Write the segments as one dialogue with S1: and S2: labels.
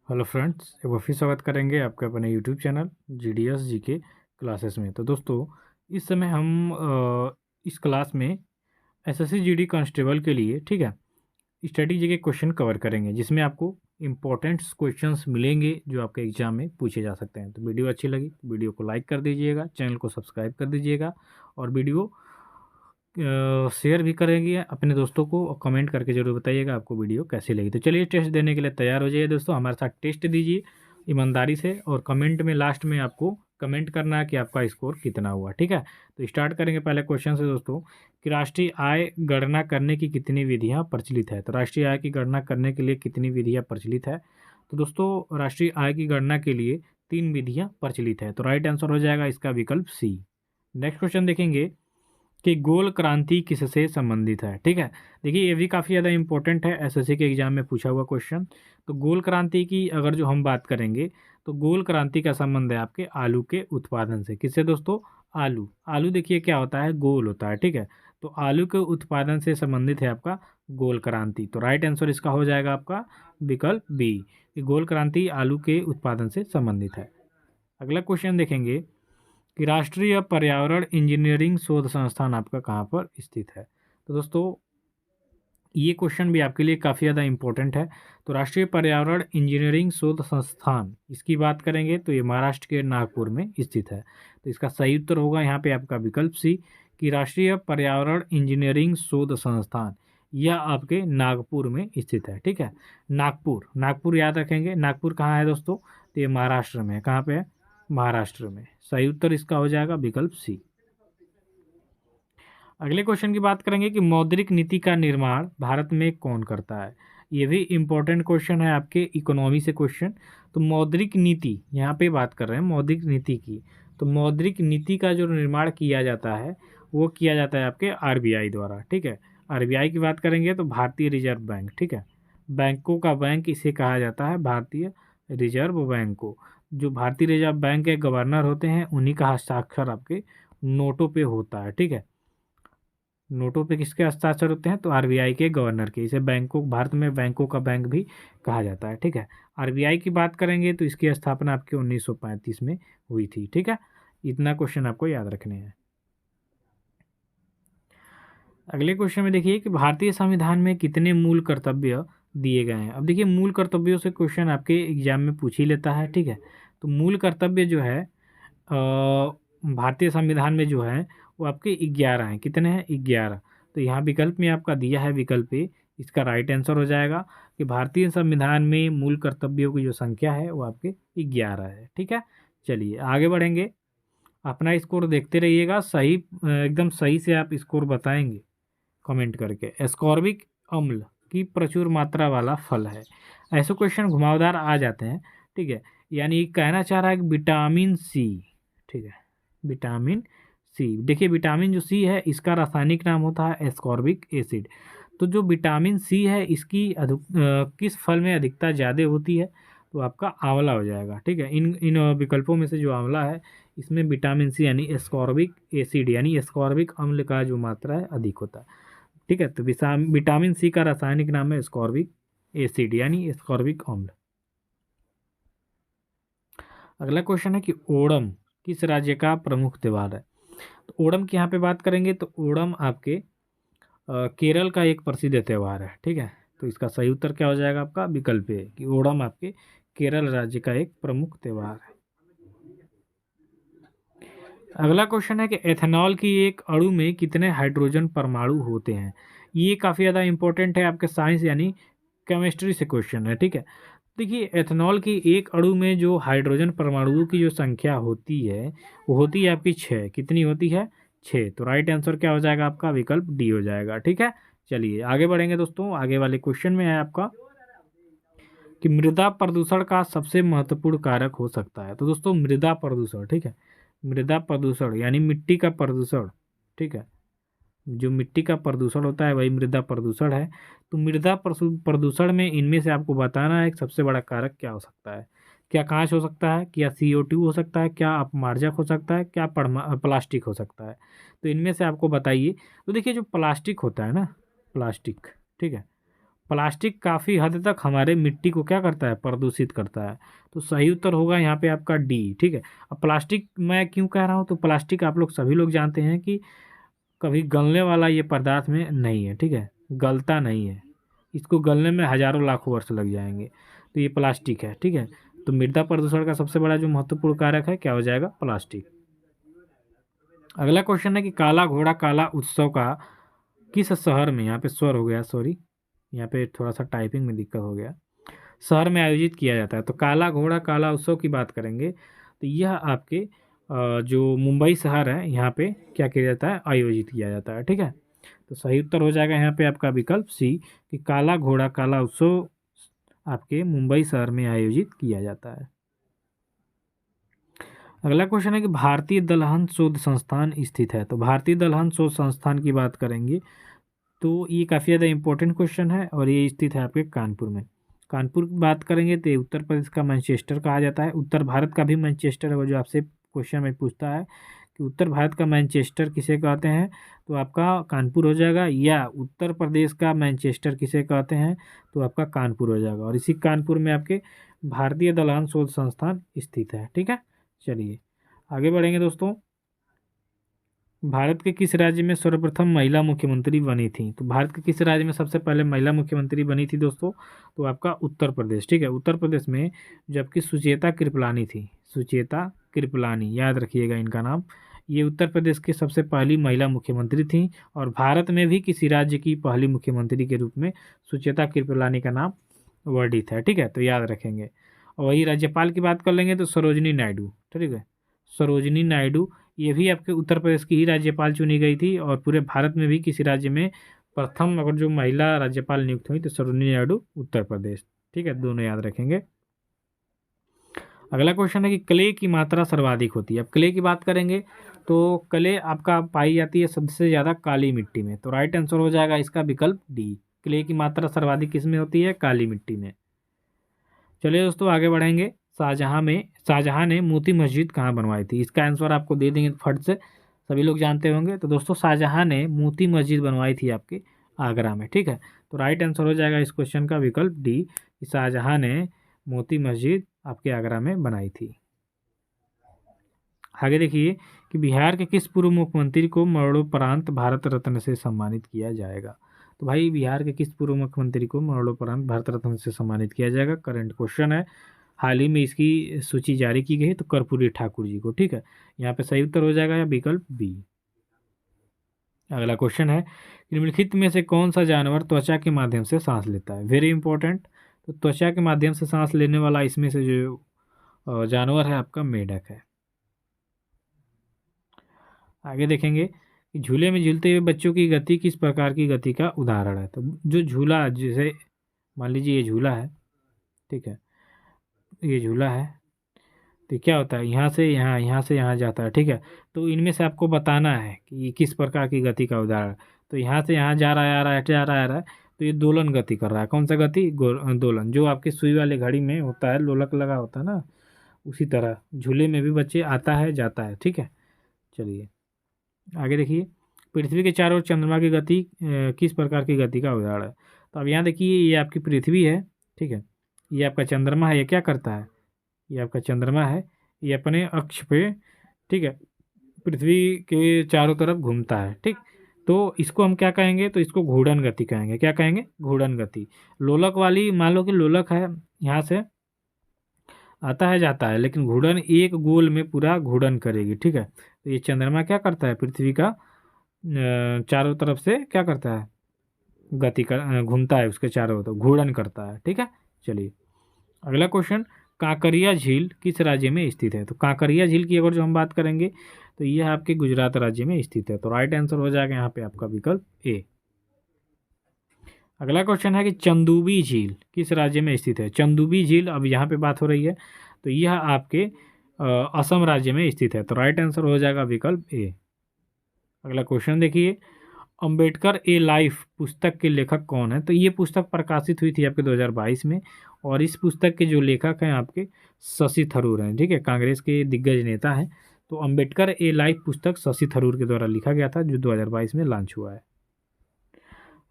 S1: Hello friends, एक बार फिर स्वागत करेंगे आपके अपने YouTube channel GDS GK classes में। तो दोस्तों, इस समय हम इस क्लास में एसएससी जीडी कांस्टेबल के लिए, ठीक है, स्टडी जी के क्वेश्चन कवर करेंगे, जिसमें आपको इंपॉर्टेंट क्वेश्चंस मिलेंगे जो आपके एग्जाम में पूछे जा सकते हैं। तो वीडियो अच्छी लगी तो वीडियो को लाइक कर दीजिएगा, चैनल को सब्सक्राइब कर दीजिएगा और वीडियो शेयर भी करेंगे अपने दोस्तों को और कमेंट करके जरूर बताइएगा आपको वीडियो कैसी लगी। तो चलिए टेस्ट देने के लिए तैयार हो जाइए दोस्तों, हमारे साथ टेस्ट दीजिए ईमानदारी से और कमेंट में लास्ट में आपको कमेंट करना है कि आपका स्कोर कितना हुआ। ठीक है, तो स्टार्ट करेंगे पहले क्वेश्चन से दोस्तों कि राष्ट्रीय आय गणना करने की कितनी विधियाँ प्रचलित है। तो राष्ट्रीय आय की गणना करने के लिए कितनी विधियाँ प्रचलित है। तो दोस्तों, राष्ट्रीय आय की गणना के लिए 3 विधियाँ प्रचलित है। तो राइट आंसर हो जाएगा इसका विकल्प सी। नेक्स्ट क्वेश्चन देखेंगे कि गोल क्रांति किससे संबंधित है। ठीक है, देखिए ये भी काफ़ी ज़्यादा इंपॉर्टेंट है, एसएससी के एग्जाम में पूछा हुआ क्वेश्चन। तो गोल क्रांति की अगर जो हम बात करेंगे तो गोल क्रांति का संबंध है आपके आलू के उत्पादन से। किससे दोस्तों? आलू। आलू देखिए क्या होता है, गोल होता है। ठीक है, तो आलू के उत्पादन से संबंधित है आपका गोल क्रांति। तो राइट आंसर इसका हो जाएगा आपका विकल्प बी, कि गोल क्रांति आलू के उत्पादन से संबंधित है। अगला क्वेश्चन देखेंगे कि राष्ट्रीय पर्यावरण इंजीनियरिंग शोध संस्थान आपका कहाँ पर स्थित है। तो दोस्तों, ये क्वेश्चन भी आपके लिए काफ़ी ज़्यादा इंपॉर्टेंट है। तो राष्ट्रीय पर्यावरण इंजीनियरिंग शोध संस्थान, इसकी बात करेंगे तो ये महाराष्ट्र के नागपुर में स्थित है। तो इसका सही उत्तर होगा यहाँ पे आपका विकल्प सी, कि राष्ट्रीय पर्यावरण इंजीनियरिंग शोध संस्थान यह आपके नागपुर में स्थित है। ठीक है, नागपुर, नागपुर याद रखेंगे। नागपुर कहाँ है दोस्तों? तो ये महाराष्ट्र में है। कहाँ पे है? महाराष्ट्र में। सही उत्तर इसका हो जाएगा विकल्प सी। अगले क्वेश्चन की बात करेंगे कि मौद्रिक नीति का निर्माण भारत में कौन करता है। ये भी इम्पोर्टेंट क्वेश्चन है आपके इकोनॉमी से क्वेश्चन। तो मौद्रिक नीति, यहाँ पे बात कर रहे हैं मौद्रिक नीति की। तो मौद्रिक नीति का जो निर्माण किया जाता है वो किया जाता है आपके आरबीआई द्वारा। ठीक है, आरबीआई की बात करेंगे तो भारतीय रिजर्व बैंक। ठीक है, बैंकों का बैंक इसे कहा जाता है, भारतीय रिजर्व बैंक को। जो भारतीय रिजर्व बैंक के गवर्नर होते हैं उन्हीं का हस्ताक्षर आपके नोटों पे होता है। ठीक है, नोटों पे किसके हस्ताक्षर होते हैं? तो आरबीआई के गवर्नर के। इसे बैंकों, भारत में बैंकों का बैंक भी कहा जाता है। ठीक है, आरबीआई की बात करेंगे तो इसकी स्थापना आपके 1935 में हुई थी। ठीक है, इतना क्वेश्चन आपको याद रखने हैं। अगले क्वेश्चन में देखिए कि भारतीय संविधान में कितने मूल कर्तव्य दिए गए हैं। अब देखिए मूल कर्तव्यों से क्वेश्चन आपके एग्जाम में पूछ ही लेता है। ठीक है, तो मूल कर्तव्य जो है भारतीय संविधान में जो है वो आपके 11 हैं। कितने हैं? 11। तो यहाँ विकल्प में आपका दिया है विकल्प ए, इसका राइट आंसर हो जाएगा कि भारतीय संविधान में मूल कर्तव्यों की जो संख्या है वो आपके 11 है। ठीक है, चलिए आगे बढ़ेंगे। अपना स्कोर देखते रहिएगा, सही एकदम सही से आप स्कोर बताएंगे कमेंट करके। एस्कॉर्बिक अम्ल की प्रचुर मात्रा वाला फल है। ऐसे क्वेश्चन घुमावदार आ जाते हैं। ठीक है, यानी कहना चाह रहा है कि विटामिन सी। ठीक है, विटामिन सी। देखिए विटामिन जो सी है इसका रासायनिक नाम होता है एस्कॉर्बिक एसिड। तो जो विटामिन सी है इसकी किस फल में अधिकता ज़्यादा होती है? तो आपका आंवला हो जाएगा। ठीक है, इन इन विकल्पों में से जो आंवला है इसमें विटामिन सी यानी एस्कॉर्बिक एसिड यानी एस्कॉर्बिक अम्ल का जो मात्रा है अधिक होता है। ठीक है, तो विटामिन सी का रासायनिक नाम है एस्कॉर्बिक एसिड यानी एस्कॉर्बिक अम्ल। अगला क्वेश्चन है कि ओणम किस राज्य का प्रमुख त्योहार है। तो ओणम की यहाँ पे बात करेंगे तो ओणम आपके केरल का एक प्रसिद्ध त्यौहार है। ठीक है, तो इसका सही उत्तर क्या हो जाएगा? आपका विकल्प है कि ओणम आपके केरल राज्य का एक प्रमुख त्यौहार है। अगला क्वेश्चन है कि एथेनॉल की एक अणु में कितने हाइड्रोजन परमाणु होते हैं। ये काफ़ी ज़्यादा इंपॉर्टेंट है आपके साइंस यानी केमिस्ट्री से क्वेश्चन है। ठीक है, देखिए एथेनॉल की एक अणु में जो हाइड्रोजन परमाणुओं की जो संख्या होती है वो होती है आपकी 6। कितनी होती है? 6। तो राइट आंसर क्या हो जाएगा? आपका विकल्प डी हो जाएगा। ठीक है, चलिए आगे बढ़ेंगे दोस्तों। आगे वाले क्वेश्चन में है आपका कि मृदा प्रदूषण का सबसे महत्वपूर्ण कारक हो सकता है। तो दोस्तों मृदा प्रदूषण, ठीक है, मृदा प्रदूषण यानी मिट्टी का प्रदूषण। ठीक है, जो मिट्टी का प्रदूषण होता है वही मृदा प्रदूषण है। तो मृदा प्रदूषण में इनमें से आपको बताना है एक सबसे बड़ा कारक क्या हो सकता है। क्या कांच हो सकता है? क्या CO2 हो सकता है? क्या अपमार्जक हो सकता है? क्या प्लास्टिक हो सकता है? तो इनमें से आपको बताइए। तो देखिए जो प्लास्टिक होता है ना, प्लास्टिक, ठीक है, प्लास्टिक काफ़ी हद तक हमारे मिट्टी को क्या करता है, प्रदूषित करता है। तो सही उत्तर होगा यहाँ पे आपका डी। ठीक है। अब प्लास्टिक मैं क्यों कह रहा हूँ, तो प्लास्टिक आप लोग सभी लोग जानते हैं कि कभी गलने वाला ये पदार्थ में नहीं है। ठीक है, गलता नहीं है, इसको गलने में हजारों लाखों वर्ष लग जाएंगे। तो ये प्लास्टिक है। ठीक है, तो मृदा प्रदूषण का सबसे बड़ा जो महत्वपूर्ण कारक है क्या हो जाएगा, प्लास्टिक। अगला क्वेश्चन है कि काला घोड़ा काला उत्सव का किस शहर में, यहाँ पे स्वर हो गया, सॉरी यहाँ पे थोड़ा सा टाइपिंग में दिक्कत हो गया, शहर में आयोजित किया जाता है। तो काला घोड़ा काला उत्सव की बात करेंगे तो यह आपके जो मुंबई शहर है यहाँ पे क्या किया जाता है, आयोजित किया जाता है। ठीक है, तो सही उत्तर हो जाएगा यहाँ पे आपका विकल्प सी कि काला घोड़ा काला उत्सव आपके मुंबई शहर में आयोजित किया जाता है। अगला क्वेश्चन है कि भारतीय दलहन शोध संस्थान स्थित है। तो भारतीय दलहन शोध संस्थान की बात करेंगे तो ये काफ़ी ज़्यादा इंपॉर्टेंट क्वेश्चन है और ये स्थित है आपके कानपुर में। कानपुर की बात करेंगे तो ये उत्तर प्रदेश का मैनचेस्टर कहा जाता है। उत्तर भारत का भी मैनचेस्टर है, वो जो आपसे क्वेश्चन में पूछता है कि उत्तर भारत का मैनचेस्टर किसे कहते हैं, तो आपका कानपुर हो जाएगा, या उत्तर प्रदेश का मैनचेस्टर किसे कहते हैं तो आपका कानपुर हो जाएगा। और इसी कानपुर में आपके भारतीय दलहन शोध संस्थान स्थित है। ठीक है, चलिए आगे बढ़ेंगे दोस्तों। भारत के किस राज्य में सर्वप्रथम महिला मुख्यमंत्री बनी थी। तो भारत के किस राज्य में सबसे पहले महिला मुख्यमंत्री बनी थी दोस्तों, तो आपका उत्तर प्रदेश। ठीक है, उत्तर प्रदेश में जबकि सुचेता कृपलानी थी, सुचेता कृपलानी याद रखिएगा इनका नाम। ये उत्तर प्रदेश की सबसे पहली महिला मुख्यमंत्री थी और भारत में भी किसी राज्य की पहली मुख्यमंत्री के रूप में सुचेता कृपलानी का नाम वर्णित है। ठीक है, तो याद रखेंगे। और वही राज्यपाल की बात कर लेंगे तो सरोजनी नायडू। ठीक है, सरोजनी नायडू ये भी आपके उत्तर प्रदेश की ही राज्यपाल चुनी गई थी और पूरे भारत में भी किसी राज्य में प्रथम अगर जो महिला राज्यपाल नियुक्त हुई तो सरोजनी नायडू उत्तर प्रदेश। ठीक है, दोनों याद रखेंगे। अगला क्वेश्चन है कि क्ले की मात्रा सर्वाधिक होती है। अब क्ले की बात करेंगे तो क्ले आपका पाई जाती है सबसे ज़्यादा काली मिट्टी में। तो राइट आंसर हो जाएगा इसका विकल्प डी। क्ले की मात्रा सर्वाधिक किस में होती है, काली मिट्टी में। चलिए दोस्तों आगे बढ़ेंगे। शाहजहां ने मोती मस्जिद कहाँ बनवाई थी। इसका आंसर आपको दे देंगे फट से, सभी लोग जानते होंगे। तो दोस्तों शाहजहां ने मोती मस्जिद बनवाई थी आपके आगरा में। ठीक है, तो राइट आंसर हो जाएगा इस क्वेश्चन का विकल्प डी, कि शाहजहां ने मोती मस्जिद आपके आगरा में बनाई थी। आगे देखिए कि बिहार के किस पूर्व मुख्यमंत्री को मरणोपरांत भारत रत्न से सम्मानित किया जाएगा। तो भाई बिहार के किस पूर्व मुख्यमंत्री को मरणोपरांत भारत रत्न से सम्मानित किया जाएगा, करंट क्वेश्चन है, हाल ही में इसकी सूची जारी की गई है। तो कर्पूरी ठाकुर जी को। ठीक है, यहाँ पे सही उत्तर हो जाएगा या विकल्प बी। अगला क्वेश्चन है निम्नलिखित में से कौन सा जानवर त्वचा के माध्यम से सांस लेता है। Very important. तो त्वचा के माध्यम से सांस लेने वाला इसमें से जो जानवर है आपका मेढक है। आगे देखेंगे कि झूले में झूलते हुए बच्चों की गति किस प्रकार की गति का उदाहरण है। तो जो झूला, जैसे मान लीजिए ये झूला है, ठीक है, ये झूला है, तो क्या होता है, यहाँ से यहाँ, यहाँ से यहाँ जाता है। ठीक है, तो इनमें से आपको बताना है कि ये किस प्रकार की गति का उदाहरण है। तो यहाँ से यहाँ जा रहा है, आ रहा है, जा रहा है, आ रहा है, तो ये दोलन गति कर रहा है। कौन सा गति, दोलन, जो आपकी सुई वाली घड़ी में होता है, लोलक लगा होता है ना, उसी तरह झूले में भी बच्चे आता है जाता है। ठीक है, चलिए आगे देखिए। पृथ्वी के चारों ओर चंद्रमा की गति किस प्रकार की गति का उदाहरण है। तो अब यहाँ देखिए ये आपकी पृथ्वी है। ठीक है, ये आपका चंद्रमा है, ये क्या करता है, ये आपका चंद्रमा है, ये अपने अक्ष पे, ठीक है, पृथ्वी के चारों तरफ घूमता है। ठीक, तो इसको हम क्या कहेंगे, तो इसको घूर्णन गति कहेंगे। क्या कहेंगे, घूर्णन गति। लोलक वाली, मान लो कि लोलक है, यहाँ से आता है जाता है, लेकिन घूर्णन एक गोल में पूरा घूर्णन करेगी। ठीक है, तो ये चंद्रमा क्या करता है, पृथ्वी का चारों तरफ से क्या करता है, गति कर घूमता है, उसके चारों तरफ घूर्णन करता है। ठीक है, चलिए अगला क्वेश्चन, कांकरिया झील किस राज्य में स्थित है। तो कांकरिया झील की अगर जो हम बात करेंगे तो यह आपके गुजरात राज्य में स्थित है। तो राइट आंसर हो जाएगा यहाँ पे आपका विकल्प ए। अगला क्वेश्चन है कि चंदूबी झील किस राज्य में स्थित है। चंदूबी झील, अब यहाँ पे बात हो रही है, तो यह आपके असम राज्य में स्थित है। तो राइट आंसर हो जाएगा विकल्प ए। अगला क्वेश्चन देखिए, अंबेडकर ए लाइफ पुस्तक के लेखक कौन है। तो ये पुस्तक प्रकाशित हुई थी आपके 2022 में और इस पुस्तक के जो लेखक हैं आपके शशि थरूर हैं। ठीक है, कांग्रेस के दिग्गज नेता हैं। तो अंबेडकर ए लाइफ पुस्तक शशि थरूर के द्वारा लिखा गया था, जो 2022 में लॉन्च हुआ है।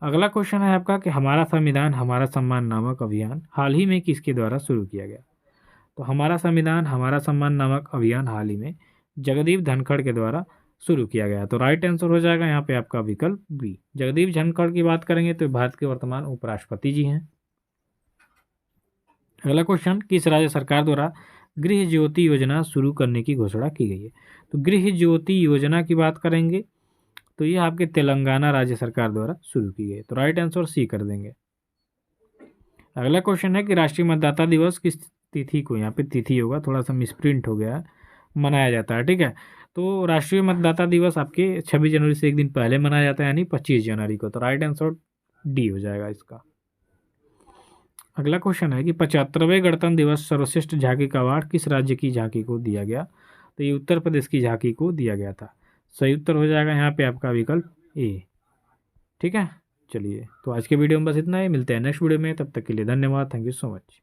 S1: अगला क्वेश्चन है आपका कि हमारा संविधान हमारा सम्मान नामक अभियान हाल ही में किसके द्वारा शुरू किया गया। तो हमारा संविधान हमारा सम्मान नामक अभियान हाल ही में जगदीप धनखड़ के द्वारा शुरू किया गया। तो राइट आंसर हो जाएगा यहाँ पे आपका विकल्प बी। जगदीप धनखड़ की बात करेंगे तो भारत के वर्तमान उपराष्ट्रपति जी हैं। अगला क्वेश्चन, किस राज्य सरकार द्वारा गृह ज्योति योजना शुरू करने की घोषणा की गई है। तो गृह ज्योति योजना की बात करेंगे तो ये आपके तेलंगाना राज्य सरकार द्वारा शुरू की गई। तो राइट आंसर सी कर देंगे। अगला क्वेश्चन है कि राष्ट्रीय मतदाता दिवस किस तिथि को, यहाँ पे तिथि होगा, थोड़ा सा मिसप्रिंट हो गया है, मनाया जाता है। ठीक है, तो राष्ट्रीय मतदाता दिवस आपके 26 जनवरी से एक दिन पहले मनाया जाता है, यानी 25 जनवरी को। तो राइट आंसर डी हो जाएगा इसका। अगला क्वेश्चन है कि 75वें गणतंत्र दिवस सर्वश्रेष्ठ झांकी का अवार्ड किस राज्य की झांकी को दिया गया। तो ये उत्तर प्रदेश की झांकी को दिया गया था। सही उत्तर हो जाएगा यहाँ पे आपका विकल्प ए। ठीक है, चलिए तो आज के वीडियो में बस इतना ही, मिलते हैं नेक्स्ट वीडियो में, तब तक के लिए धन्यवाद, थैंक यू सो मच।